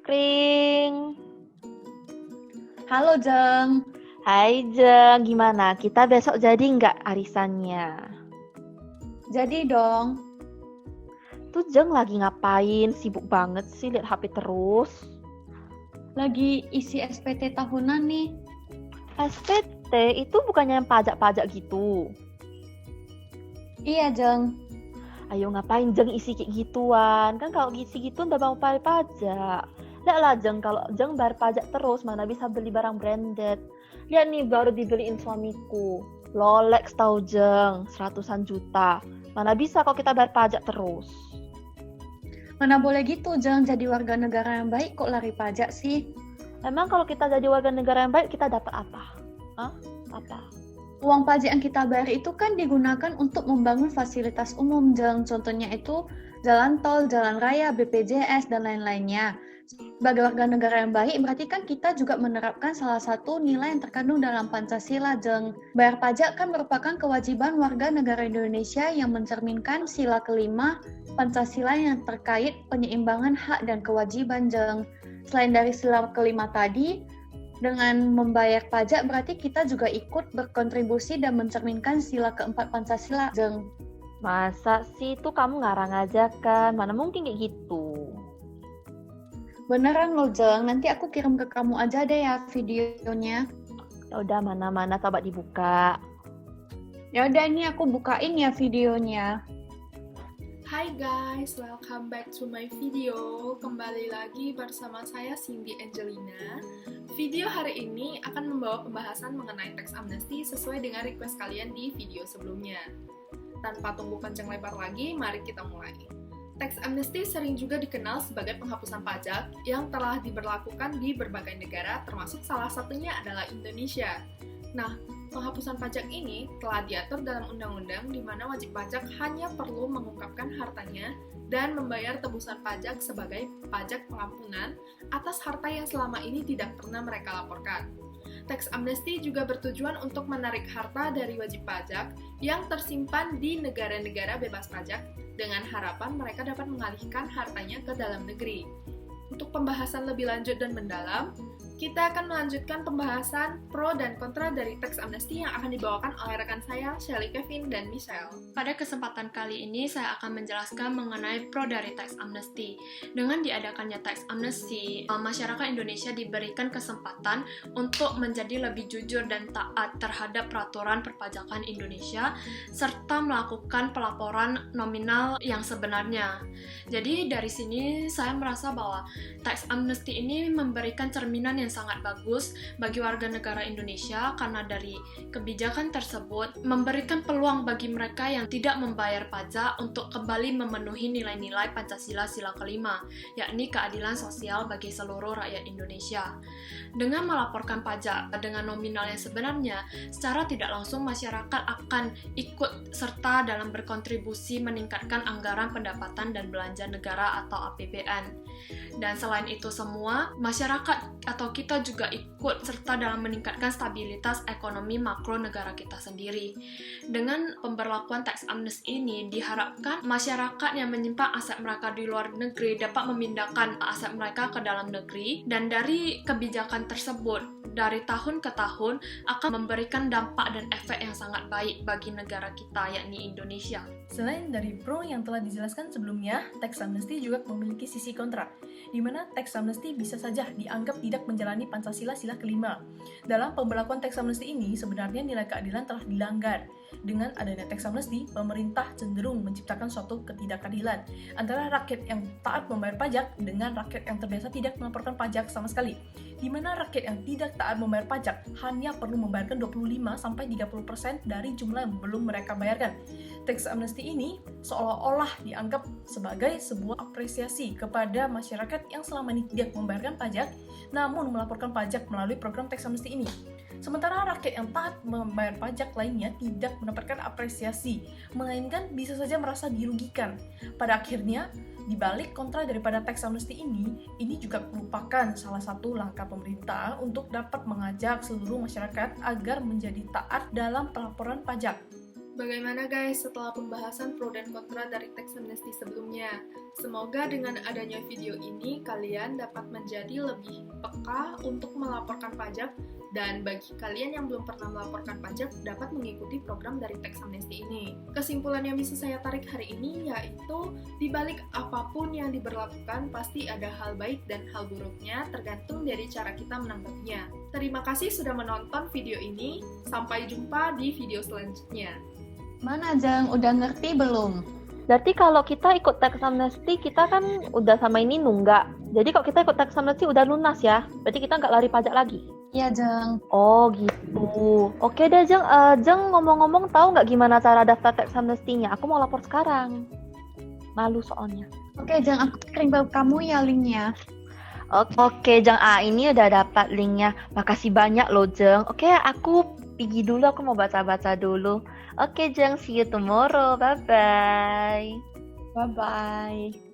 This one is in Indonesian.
Kring. Halo Jeng. Hai Jeng, gimana? Kita besok jadi nggak arisannya? Jadi dong. Tuh Jeng lagi ngapain? Sibuk banget sih liat HP terus. Lagi isi SPT tahunan nih. SPT itu bukannya yang pajak-pajak gitu? Iya Jeng. Ayo ngapain Jeng isi kayak gituan? Kan kalau isi gitu nggak mau bayar pajak. Lihat lah Jeng, kalau Jeng bayar pajak terus mana bisa beli barang branded. Lihat nih baru dibeliin suamiku. Rolex tau Jeng, seratusan juta. Mana bisa kalau kita bayar pajak terus. Mana boleh gitu Jeng, jadi warga negara yang baik kok lari pajak sih? Emang kalau kita jadi warga negara yang baik kita dapat apa? Hah? Apa? Uang pajak yang kita bayar itu kan digunakan untuk membangun fasilitas umum Jeng. Contohnya itu jalan tol, jalan raya, BPJS, dan lain-lainnya. Sebagai warga negara yang baik, berarti kan kita juga menerapkan salah satu nilai yang terkandung dalam Pancasila, Jeng. Bayar pajak kan merupakan kewajiban warga negara Indonesia yang mencerminkan sila kelima Pancasila yang terkait penyeimbangan hak dan kewajiban, Jeng. Selain dari sila kelima tadi, dengan membayar pajak berarti kita juga ikut berkontribusi dan mencerminkan sila keempat Pancasila, Jeng. Masa sih itu kamu ngarang aja kan? Mana mungkin kayak gitu. Beneran loh, Jeng. Nanti aku kirim ke kamu aja deh ya videonya. Ya udah mana-mana coba dibuka. Ya udah ini aku bukain ya videonya. Hai guys, welcome back to my video. Kembali lagi bersama saya Cindy Angelina. Video hari ini akan membawa pembahasan mengenai tax amnesty sesuai dengan request kalian di video sebelumnya. Tanpa tunggu panjang lebar lagi, mari kita mulai. Tax amnesty sering juga dikenal sebagai penghapusan pajak yang telah diberlakukan di berbagai negara, termasuk salah satunya adalah Indonesia. Nah, penghapusan pajak ini telah diatur dalam undang-undang di mana wajib pajak hanya perlu mengungkapkan hartanya dan membayar tebusan pajak sebagai pajak pengampunan atas harta yang selama ini tidak pernah mereka laporkan. Tax amnesty juga bertujuan untuk menarik harta dari wajib pajak yang tersimpan di negara-negara bebas pajak dengan harapan mereka dapat mengalihkan hartanya ke dalam negeri. Untuk pembahasan lebih lanjut dan mendalam, kita akan melanjutkan pembahasan pro dan kontra dari tax amnesty yang akan dibawakan oleh rekan saya, Shelly Kevin dan Michelle. Pada kesempatan kali ini, saya akan menjelaskan mengenai pro dari tax amnesty. Dengan diadakannya tax amnesty, masyarakat Indonesia diberikan kesempatan untuk menjadi lebih jujur dan taat terhadap peraturan perpajakan Indonesia, serta melakukan pelaporan nominal yang sebenarnya. Jadi dari sini saya merasa bahwa tax amnesty ini memberikan cerminan yang sangat bagus bagi warga negara Indonesia karena dari kebijakan tersebut memberikan peluang bagi mereka yang tidak membayar pajak untuk kembali memenuhi nilai-nilai Pancasila sila kelima, yakni keadilan sosial bagi seluruh rakyat Indonesia. Dengan melaporkan pajak dengan nominal yang sebenarnya, secara tidak langsung masyarakat akan ikut serta dalam berkontribusi meningkatkan anggaran pendapatan dan belanja negara atau APBN. Dan selain itu semua, masyarakat atau kita juga ikut serta dalam meningkatkan stabilitas ekonomi makro negara kita sendiri. Dengan pemberlakuan tax amnesty ini, diharapkan masyarakat yang menyimpan aset mereka di luar negeri dapat memindahkan aset mereka ke dalam negeri, dan dari kebijakan tersebut, dari tahun ke tahun akan memberikan dampak dan efek yang sangat baik bagi negara kita, yakni Indonesia. Selain dari pro yang telah dijelaskan sebelumnya, tax amnesty juga memiliki sisi kontra, di mana tax amnesty bisa saja dianggap tidak menjalani Pancasila sila kelima. Dalam pemberlakuan tax amnesty ini, sebenarnya nilai keadilan telah dilanggar. Dengan adanya tax amnesty, pemerintah cenderung menciptakan suatu ketidakadilan antara rakyat yang taat membayar pajak dengan rakyat yang terbiasa tidak melaporkan pajak sama sekali, di mana rakyat yang tidak taat membayar pajak hanya perlu membayarkan 25-30% dari jumlah yang belum mereka bayarkan. Tax amnesty ini seolah-olah dianggap sebagai sebuah apresiasi kepada masyarakat yang selama ini tidak membayarkan pajak, namun melaporkan pajak melalui program tax amnesty ini. Sementara rakyat yang taat membayar pajak lainnya tidak mendapatkan apresiasi, melainkan bisa saja merasa dirugikan. Pada akhirnya, di balik kontra daripada tax amnesty ini juga merupakan salah satu langkah pemerintah untuk dapat mengajak seluruh masyarakat agar menjadi taat dalam pelaporan pajak. Bagaimana guys setelah pembahasan pro dan kontra dari tax amnesty sebelumnya? Semoga dengan adanya video ini kalian dapat menjadi lebih peka untuk melaporkan pajak, dan bagi kalian yang belum pernah melaporkan pajak dapat mengikuti program dari tax amnesty ini. Kesimpulan yang bisa saya tarik hari ini yaitu di balik apapun yang diberlakukan pasti ada hal baik dan hal buruknya tergantung dari cara kita menanggapinya. Terima kasih sudah menonton video ini. Sampai jumpa di video selanjutnya. Mana Jeng, udah ngerti belum? Berarti kalau kita ikut tax amnesty, kita kan udah sama ini nunggak. Jadi kalau kita ikut tax amnesty udah lunas ya. Berarti kita nggak lari pajak lagi. Iya Jeng. Oh gitu. Oke deh Jeng. Jeng ngomong-ngomong tahu nggak gimana cara daftar tax amnesty-nya? Aku mau lapor sekarang. Malu soalnya. Oke Jeng, aku kirim ke kamu ya linknya. Oke Jeng. Ini udah dapat linknya. Makasih banyak loh Jeng. Oke, aku pergi dulu. Aku mau baca-baca dulu. Oke Jeng, see you tomorrow. Bye-bye. Bye-bye.